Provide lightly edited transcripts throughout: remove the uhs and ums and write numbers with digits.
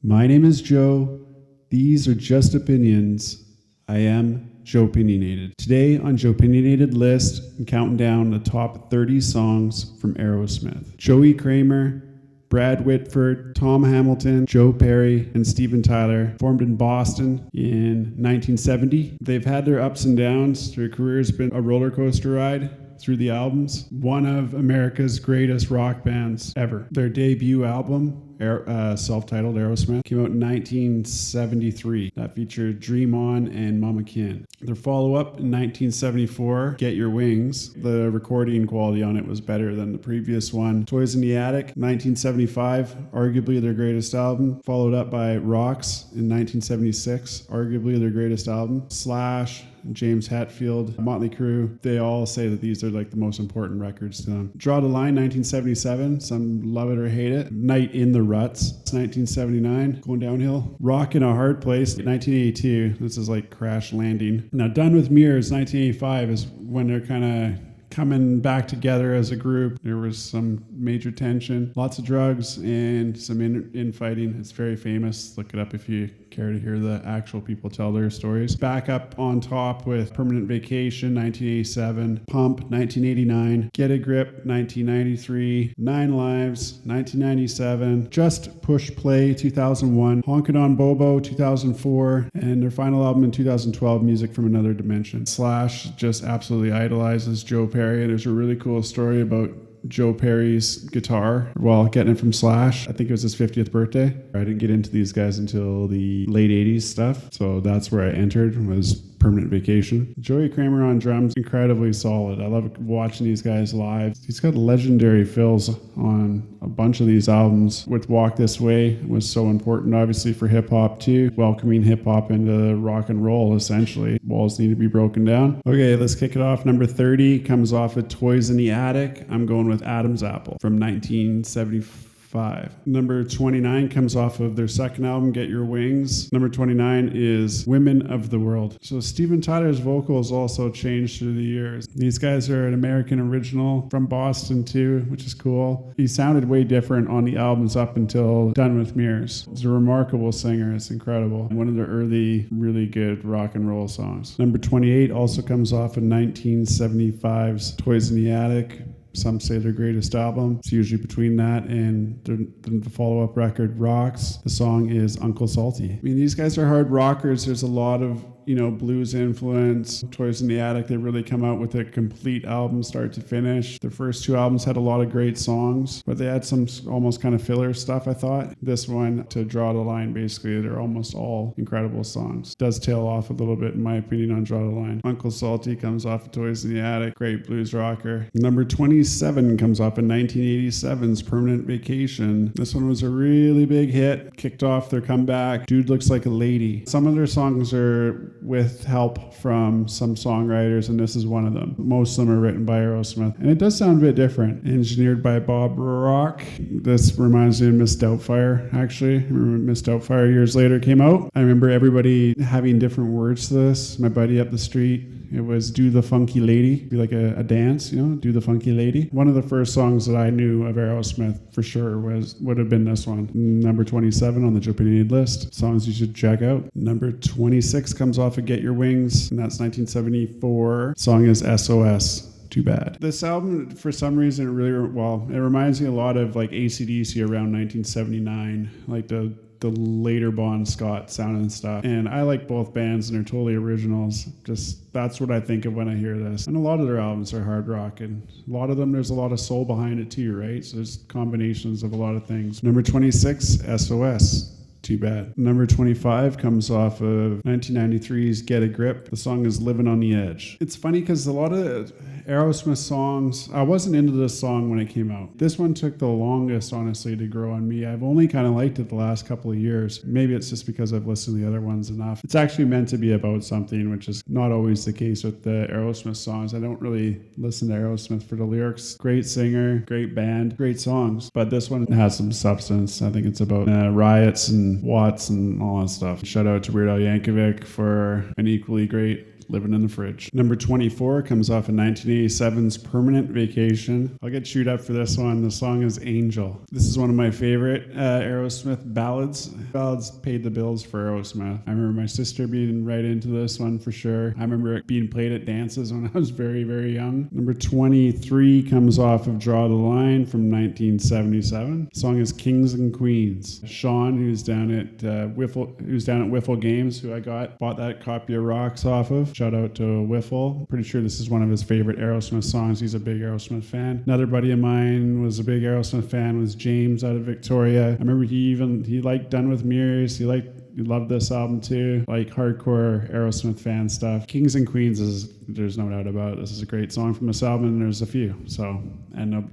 My name is Joe. These are just opinions. I am JOEpinionated. Today on JOEpinionated list, I'm counting down the top 30 songs from Aerosmith. Joey Kramer, Brad Whitford, Tom Hamilton, Joe Perry, and Steven Tyler formed in Boston in 1970. They've had their ups and downs. Their career has been a roller coaster ride through the albums. One of America's greatest rock bands ever. Their debut album, self-titled Aerosmith, came out in 1973. That featured Dream On and Mama Kin. Their follow-up in 1974, Get Your Wings. The recording quality on it was better than the previous one. Toys in the Attic, 1975, arguably their greatest album. Followed up by Rocks in 1976, arguably their greatest album. Slash, James Hetfield, Motley Crue, they all say that these are like the most important records to them. Draw the Line, 1977, some love it or hate it. Night in the Ruts, 1979, going downhill. Rock in a Hard Place, 1982, this is like Crash Landing. Now Done with Mirrors, 1985 is when they're kind of coming back together as a group. There was some major tension, lots of drugs, and some infighting. It's very famous. Look it up if you care to hear the actual people tell their stories. Back up on top with Permanent Vacation, 1987, Pump, 1989, Get a Grip, 1993, Nine Lives, 1997, Just Push Play, 2001, Honkin on Bobo, 2004, and their final album in 2012, Music from Another Dimension. Slash just absolutely idolizes Joe Perry. There's a really cool story about Joe Perry's guitar while getting it from Slash. I think it was his 50th birthday. I didn't get into these guys until the late 80s stuff, so that's where I entered, was Permanent Vacation. Joey Kramer on drums, incredibly solid. I love watching these guys live. He's got legendary fills on a bunch of these albums. With Walk This Way was so important, obviously, for hip-hop too. Welcoming hip-hop into rock and roll, essentially. Walls need to be broken down. Okay, let's kick it off. Number 30 comes off of Toys in the Attic. I'm going with Adam's Apple from 1975. Number 29 comes off of their second album, Get Your Wings. Number 29 is Women of the World. So Steven Tyler's vocals also changed through the years. These guys are an American original from Boston too, which is cool. He sounded way different on the albums up until Done with Mirrors. He's a remarkable singer. It's incredible. One of the early, really good rock and roll songs. Number 28 also comes off of 1975's Toys in the Attic. Some say their greatest album. It's usually between that and the follow-up record, Rocks. The song is Uncle Salty. I mean, these guys are hard rockers. There's a lot of, blues influence. Toys in the Attic, they really come out with a complete album, start to finish. Their first two albums had a lot of great songs, but they had some almost kind of filler stuff, I thought. This one, To Draw the Line, basically, they're almost all incredible songs. Does tail off a little bit, in my opinion, on Draw the Line. Uncle Salty comes off of Toys in the Attic, great blues rocker. Number 27 comes off of 1987's Permanent Vacation. This one was a really big hit, kicked off their comeback. Dude Looks Like a Lady. Some of their songs are with help from some songwriters, and this is one of them. Most of them are written by Aerosmith, and it does sound a bit different. Engineered by Bob Rock. This reminds me of Miss Doubtfire, actually. I remember Miss Doubtfire years later came out. I remember everybody having different words to this. My buddy up the street, it was Do the Funky Lady. Be like a dance, Do the Funky Lady. One of the first songs that I knew of Aerosmith for sure would have been this one. Number 27 on the JOEpinionated list. Songs you should check out. Number 26 comes off of Get Your Wings, and that's 1974. Song is S.O.S. Too Bad. This album, for some reason, it reminds me a lot of like AC/DC around 1979, like the later Bon Scott sound and stuff. And I like both bands, and they're totally originals. Just that's what I think of when I hear this. And a lot of their albums are hard rock, and a lot of them, there's a lot of soul behind it too, right? So there's combinations of a lot of things. Number 26, S.O.S. Too Bad. Number 25 comes off of 1993's Get a Grip. The song is Livin On The Edge. It's funny because a lot of Aerosmith songs, I wasn't into this song when it came out. This one took the longest, honestly, to grow on me. I've only kind of liked it the last couple of years. Maybe it's just because I've listened to the other ones enough. It's actually meant to be about something, which is not always the case with the Aerosmith songs. I don't really listen to Aerosmith for the lyrics. Great singer, great band, great songs. But this one has some substance. I think it's about riots and Watts and all that stuff. Shout out to Weird Al Yankovic for an equally great Living in the Fridge. Number 24 comes off of 1987's Permanent Vacation. I'll get chewed up for this one. The song is Angel. This is one of my favorite Aerosmith ballads. Ballads paid the bills for Aerosmith. I remember my sister being right into this one for sure. I remember it being played at dances when I was very, very young. Number 23 comes off of Draw the Line from 1977. The song is Kings and Queens. Sean, who's down at Wiffle Games, who I bought that copy of Rocks off of. Shout out to Wiffle. Pretty sure this is one of his favorite Aerosmith songs. He's a big Aerosmith fan. Another buddy of mine was a big Aerosmith fan, was James out of Victoria. I remember he liked Done with Mirrors. He loved this album too. Like hardcore Aerosmith fan stuff. Kings and Queens there's no doubt about it. This is a great song from this album, and there's a few.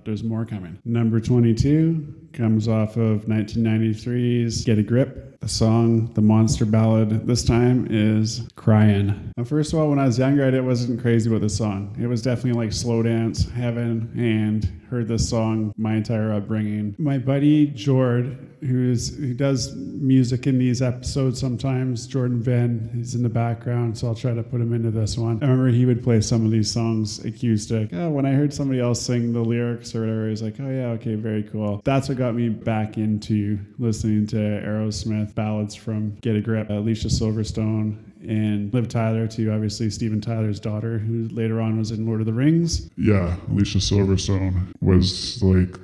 There's more coming. Number 22 comes off of 1993's Get a Grip. The song, the monster ballad this time, is Cryin. Now, first of all, when I was younger, I wasn't crazy about this song. It was definitely like slow dance heaven, and heard this song my entire upbringing. My buddy Jord, who does music in these episodes sometimes, Jordan Venn, he's in the background, so I'll try to put him into this one. I remember he would play some of these songs acoustic. When I heard somebody else sing the lyrics or whatever, he was like, oh yeah, okay, very cool. That's what got me back into listening to Aerosmith ballads from Get a Grip. Alicia Silverstone and Liv Tyler too, obviously Steven Tyler's daughter, who later on was in Lord of the Rings. Yeah, Alicia Silverstone was like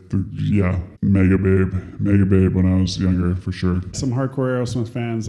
mega babe when I was younger, for sure. Some hardcore Aerosmith fans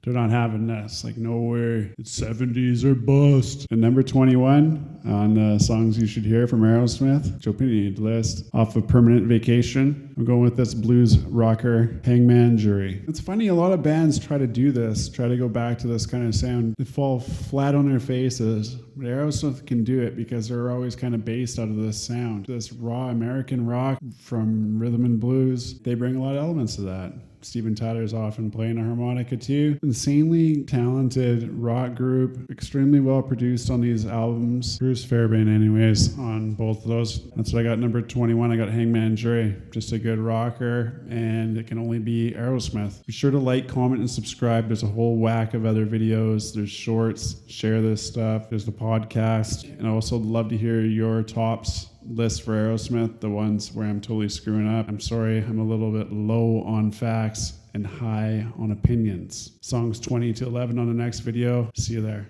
they're not having this. Like, no way. It's 70s or bust. And number 21 on songs you should hear from Aerosmith, JOEpinionated list, off of Permanent Vacation. I'm going with this blues rocker, Hangman Jury. It's funny, a lot of bands try to do this, try to go back to this kind of sound. They fall flat on their faces. But Aerosmith can do it because they're always kind of based out of this sound. This raw American rock from rhythm and blues. They bring a lot of elements to that. Steven Tyler's often playing a harmonica too. Insanely talented rock group, extremely well produced on these albums. Bruce Fairbairn anyways on both of those. That's what I got. Number 21, I got Hangman Jury. Just a good rocker, and it can only be Aerosmith. Be sure to like, comment, and subscribe. There's a whole whack of other videos. There's shorts. Share this stuff. There's the podcast. And I also love to hear your tops list for Aerosmith, the ones where I'm totally screwing up. I'm sorry, I'm a little bit low on facts and high on opinions. Songs 20 to 11 on the next video. See you there.